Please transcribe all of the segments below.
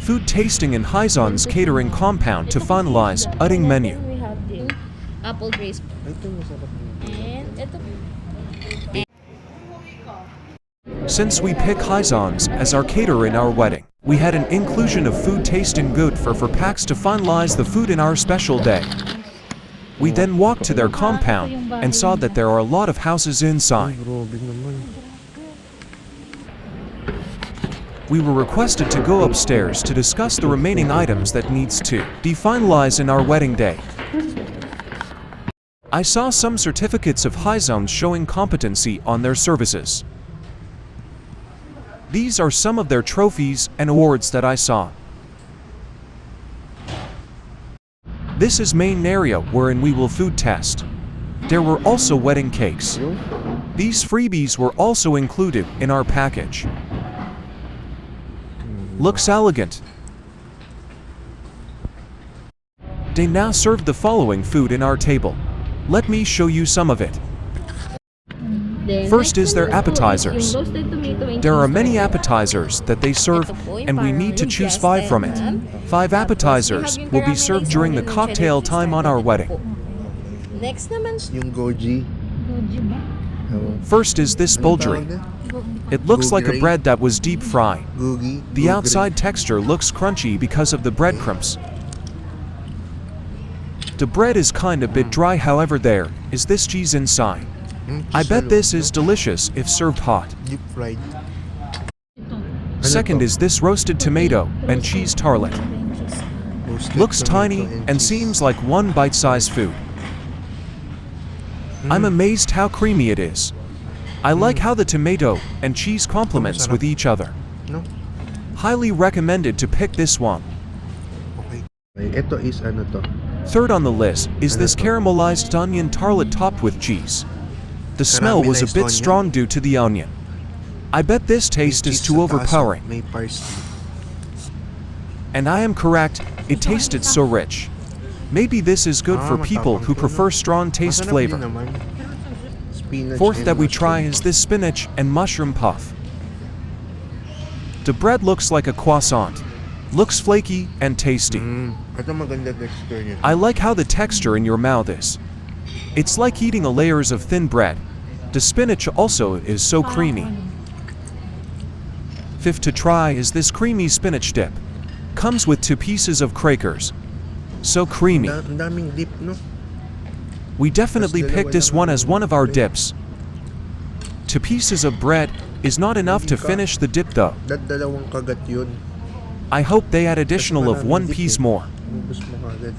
Food tasting in Hizons catering compound to finalize eating menu. We have the apple grace. Ito masarap yun. And ito. Since we pick Hizons as our caterer in our wedding, we had an inclusion of food tasting good for packs to finalize the food in our special day. We then walked to their compound and saw that there are a lot of houses inside. Grabe naman. We were requested to go upstairs to discuss the remaining items that needs to be finalized in our wedding day. I saw some certificates of Hizons showing competency on their services. These are some of their trophies and awards that I saw. This is main area wherein we will food test. There were also wedding cakes. These freebies were also included in our package. Looks elegant. They now served the following food in our table. Let me show you some of it. First is their appetizers. There are many appetizers that they serve, and we need to choose 5 from it. 5 appetizers will be served during the cocktail time on our wedding. Next naman. Yung goji. First is this bulgari. It looks like a bread that was deep fried. Googie. The outside texture looks crunchy because of the breadcrumbs. The bread is kind of bit dry, however there is this cheese inside. I bet this is delicious if served hot. Deep fried. Second is this roasted tomato and cheese tartlet. Roasted Looks tomato tiny and cheese. seems like one bite-sized food. I'm amazed how creamy it is. I like how the tomato and cheese complements with each other. No? Highly recommended to pick this one. Okay. Ito is ano to? Third on the list is this caramelized onion tartlet topped with cheese. The smell was a bit strong due to the onion. I bet this taste is too overpowering. May parsley. And I am correct, it tasted so rich. Maybe this is good for people who prefer strong taste Masarap flavor. din naman. Spinach Fourth and that we mushroom. try is this spinach and mushroom puff. The bread looks like a croissant. Looks flaky and tasty. Ito maganda texture niya. I like how the texture in your mouth is. It's like eating a layers of thin bread. The spinach also is so creamy. Fifth to try is this creamy spinach dip. Comes with 2 pieces of crackers. So creamy. Ang daming dip, no? We definitely picked this one as one of our dips. 2 pieces of bread is not enough to finish the dip though. Dalawang kagat yun. I hope they add additional of 1 piece more. Ubus mo kagad.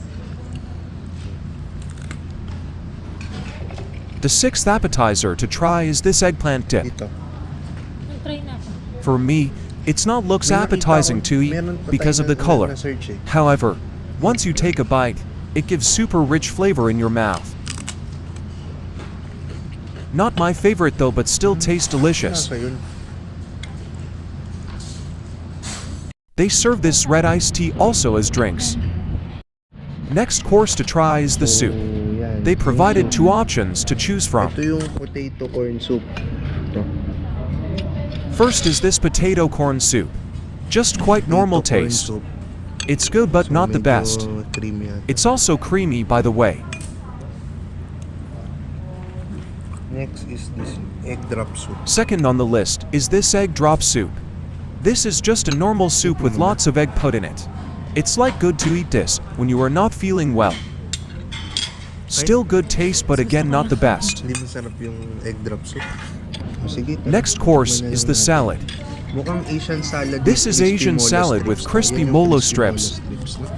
The 6th appetizer to try is this eggplant dip. Dito. For me, it's not looks May nakita appetizing ako- to eat meron pa because tayo of the color. na-search eh. However, once you take a bite, it gives super rich flavor in your mouth. Not my favorite though, but still tastes delicious. Nasa yun. They serve this red iced tea also as drinks. Next course to try is the soup. Yan. They provided 2 options to choose from. Ito yung potato corn soup. Ito. First is this potato corn soup. Just quite normal Potato corn taste. soup. It's good but So, not the medyo best. creamy yan. It's also creamy by the way. Next is this egg drop soup. Second on the list is this egg drop soup. This is just a normal soup with lots of egg put in it. It's like good to eat this when you are not feeling well. Still good taste but again not the best. Hindi masarap yung egg drop soup. O, sige. Next course is the salad. Mukhang Asian salad. This with is crispy Asian molo salad strips. with crispy Yan yung molo crispy strips. no?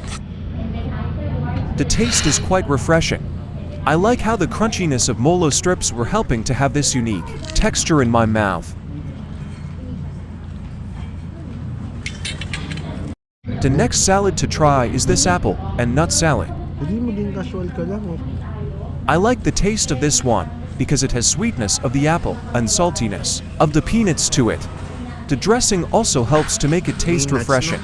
The taste is quite refreshing. I like how the crunchiness of molo strips were helping to have this unique texture in my mouth. The next salad to try is this apple and nut salad. Hindi maging casual ka lang. Oh. I like the taste of this one because it has sweetness of the apple and saltiness of the peanuts to it. The dressing also helps to make it taste Peanuts, refreshing.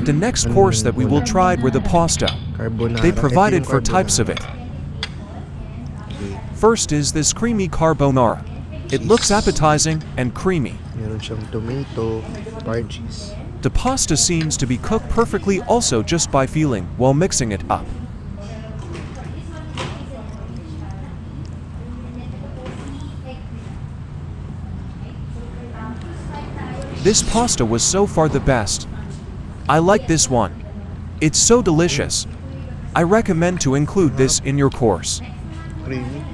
The next course that we will try were the pasta. Carbonara. They Ito provided yung for types of it. carbonara. Okay. First is this creamy carbonara. It looks appetizing and creamy. Meron siyang tomato, cheese. The pasta seems to be cooked perfectly also just by feeling while mixing it up. This pasta was so far the best. I like this one. It's so delicious. I recommend to include this in your course. Creamy.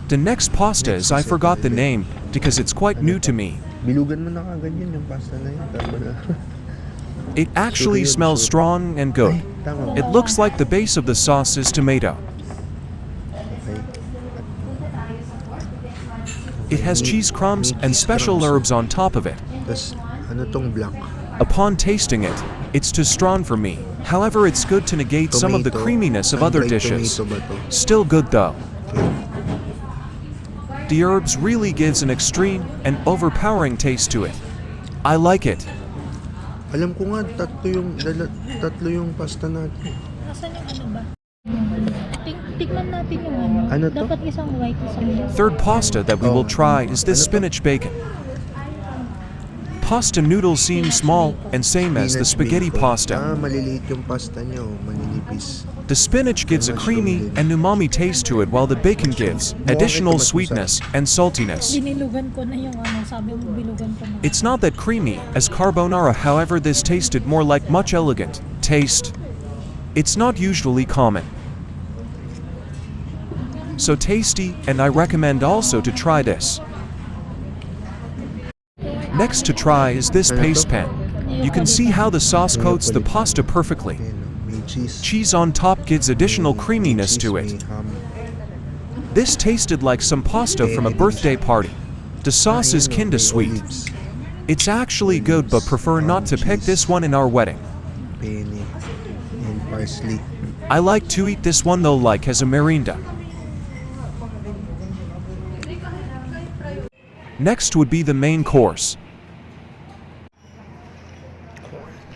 The next pasta is I forgot the name because it's quite new to me. Bilugan mo na kaganyan yung pasta na yun. Tama na. It actually smells strong and good. Tama. It looks like the base of the sauce is tomato. Okay. It has cheese crumbs and special herbs on top of it. Tas, ano tong black? Upon tasting it, it's too strong for me. However, it's good to negate some of the Tomato. creaminess of other Dried dishes. tomato ba to? Still good though. Okay. The herbs really gives an extreme and overpowering taste to it. I like it. Alam ko nga, tatlo yung pasta natin. Nasaan yung ano ba? Tikman natin yung ano. Ano to? Dapat isang white, isang yellow. Third pasta that we will try is this spinach bacon. Pasta noodles seem small and same as the spaghetti pasta. Maliliit yung pasta nyo, maninipis. The spinach gives a creamy and umami taste to it while the bacon gives additional sweetness and saltiness. Binilugan ko na yung ano, sabi mo bilugan ko na. It's not that creamy as carbonara, however this tasted more like much elegant taste. It's not usually common. So tasty, and I recommend also to try this. Next to try is this paste pan. You can see how the sauce coats the pasta perfectly. May cheese. Cheese on top gives additional creaminess to it. May ham. This tasted like some pasta from a birthday party. The sauce is kin to sweet. Olives. It's actually good but prefer not to pick this one in our wedding. Penny. And parsley. I like to eat this one though like as a merinda. Next would be the main course.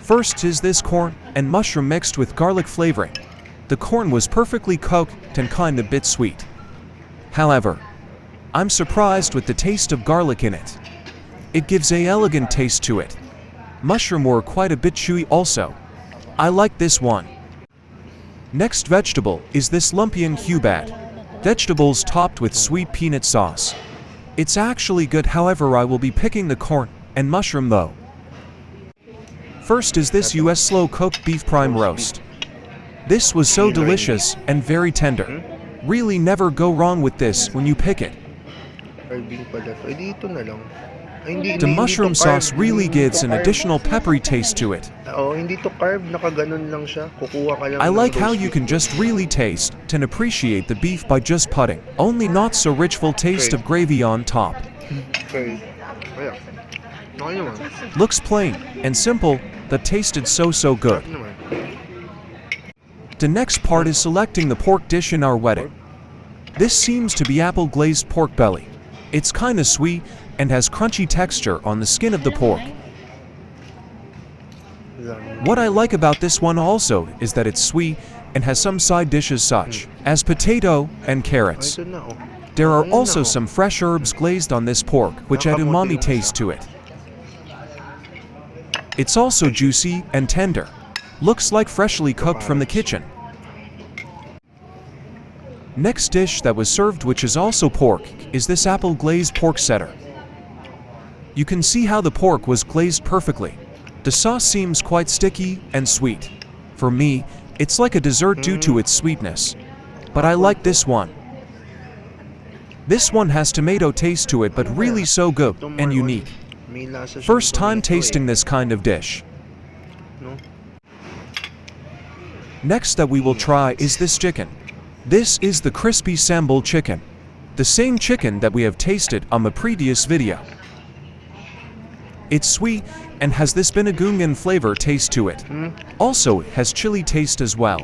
First is this corn and mushroom mixed with garlic flavoring. The corn was perfectly cooked and kind of bit sweet. However, I'm surprised with the taste of garlic in it. It gives a elegant taste to it. Mushroom were quite a bit chewy also. I like this one. Next vegetable is this lumpiang cubad. Vegetables topped with sweet peanut sauce. It's actually good, however I will be picking the corn and mushroom though. First is this US slow-cooked beef prime roast. This was so delicious and very tender. Really never go wrong with this when you pick it. Carving pala to. Eh, dito na lang. Ay, The mushroom sauce really gives an additional peppery taste to it. Oh, hindi to carb, nakaganon lang siya. Kukuha ka lang I ng like how roast you can beef. just really taste and appreciate the beef by just putting. Only not so rich full taste of gravy on top. Okay. Kaya. Okay naman. Looks plain and simple, that tasted so good. Okay naman. The next part is selecting the pork dish in our wedding. This seems to be apple glazed pork belly. It's kinda sweet and has crunchy texture on the skin of the pork. What I like about this one also is that it's sweet and has some side dishes such as potato and carrots. Ito na, oh. There are Ayun na, also oh. some fresh herbs glazed on this pork which add umami taste to it. It's also juicy and tender. Looks like freshly cooked from the kitchen. Next dish that was served, which is also pork, is this apple glazed pork setter. You can see how the pork was glazed perfectly. The sauce seems quite sticky and sweet. For me, it's like a dessert due to its sweetness. But I like this one. This one has tomato taste to it, but really so good and unique. May lasa siyang First time tomato, tasting this kind of dish. No? Next that we will try is this chicken. This is the crispy sambal chicken. The same chicken that we have tasted on the previous video. It's sweet and has this binagungan flavor taste to it. Also, it has chili taste as well.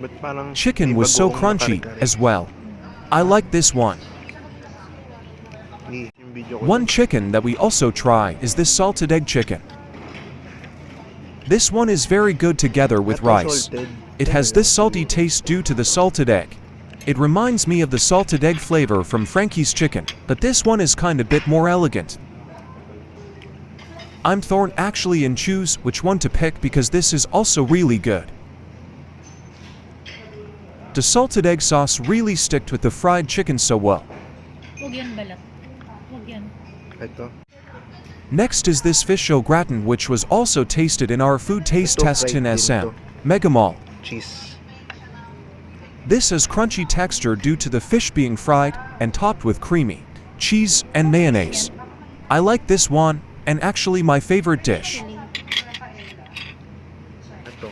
Ba't parang Chicken may was so bagoong crunchy nakare-kare? as well. I like this one. Yung video ko One chicken that we also try is this salted egg chicken. This one is very good together with Ito rice. salted. It has this salty taste due to the salted egg. It reminds me of the salted egg flavor from Frankie's Chicken, but this one is kind of bit more elegant. I'm torn actually and choose which one to pick because this is also really good. The salted egg sauce really sticked with the fried chicken so well. Huwag yan balat. Huwag yan. Ito. Next is this fish au gratin, which was also tasted in our food taste Ito, tests in fried din SM to. Mega Mall. Cheese. This has crunchy texture due to the fish being fried and topped with creamy cheese and mayonnaise. I like this one, and actually my favorite dish. Ito.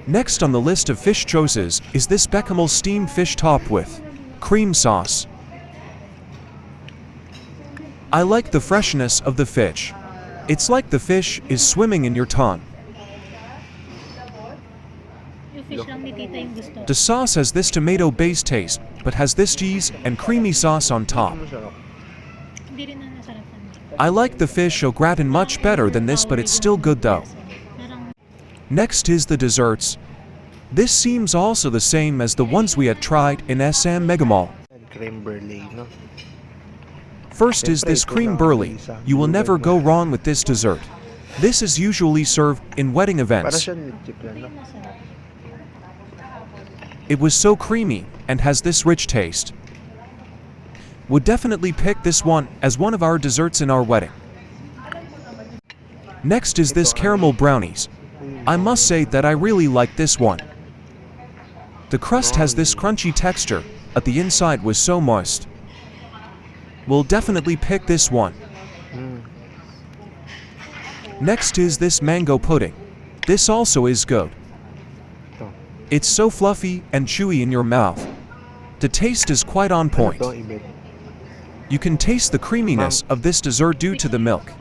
Next on the list of fish choices is this bechamel steamed fish topped with cream sauce. I like the freshness of the fish. It's like the fish is swimming in your tongue. Yung fish lang ni tita yung gusto. The sauce has this tomato-based taste, but has this cheese and creamy sauce on top. Masarap. Hindi rin na nasarapan. I like the fish au gratin much better than this, but it's still good though. Parang Next is the desserts. This seems also the same as the ones we had tried in SM Mega Mall. Creme brulee, no? First is this cream brulee. You will never go wrong with this dessert. This is usually served in wedding Para events. siyang lechip yan, no? masarap. It was so creamy and has this rich taste. Would definitely pick this one as one of our desserts in our wedding. Next is this caramel brownies. I must say that I really like this one. The crust has this crunchy texture, but the inside was so moist. We'll definitely pick this one. Next is this mango pudding. This also is good. Ito. It's so fluffy and chewy in your mouth. The taste is quite on point. Ito, ibig. You can taste the creaminess of this dessert due to the milk.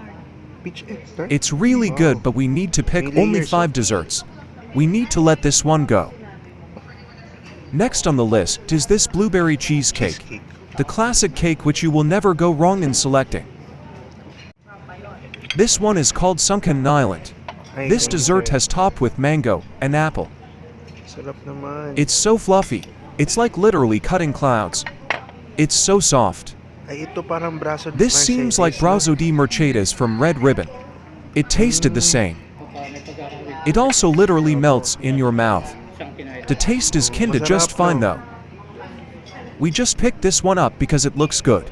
Peach extract? It's really Wow. good, but we need to pick May only layers, 5 desserts. We need to let this one go. Next on the list is this blueberry cheesecake. Cheesecake. The classic cake which you will never go wrong in selecting. This one is called Sunken Island. Ay, This thank dessert you. has topped with mango and apple. Sarap naman. It's so fluffy. It's like literally cutting clouds. It's so soft. Ay, ito parang braso This seems like Brazo de Mercedes from Red Ribbon. It tasted the same. It also literally melts in your mouth. The taste is kin to just fine though. We just picked this one up because it looks good.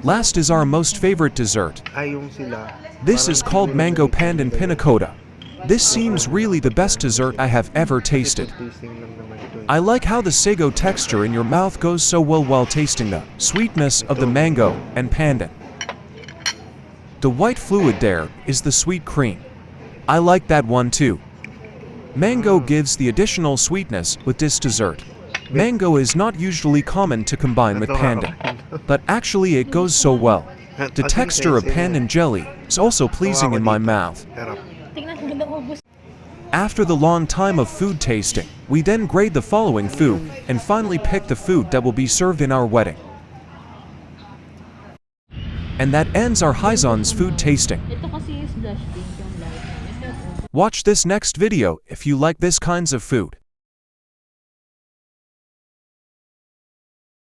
Last is our most favorite dessert. Ay, yung sila. This is called mango pandan pinna colada. This seems really the best dessert I have ever tasted. Tasting lang naman ito. I like how the sago texture in your mouth goes so well while tasting the sweetness of the mango and pandan. The white fluid there is the sweet cream. I like that one too. Mango gives the additional sweetness with this dessert. Mango is not usually common to combine with pandan, but actually it goes so well. The texture of pandan jelly is also pleasing in my mouth. Sarap. Tingnan mo na ubos. After the long time of food tasting, we then grade the following food and finally pick the food that will be served in our wedding. And that ends our Hizons food tasting. Ito kasi is blush pink yung light. Ito. Watch this next video if you like this kinds of food.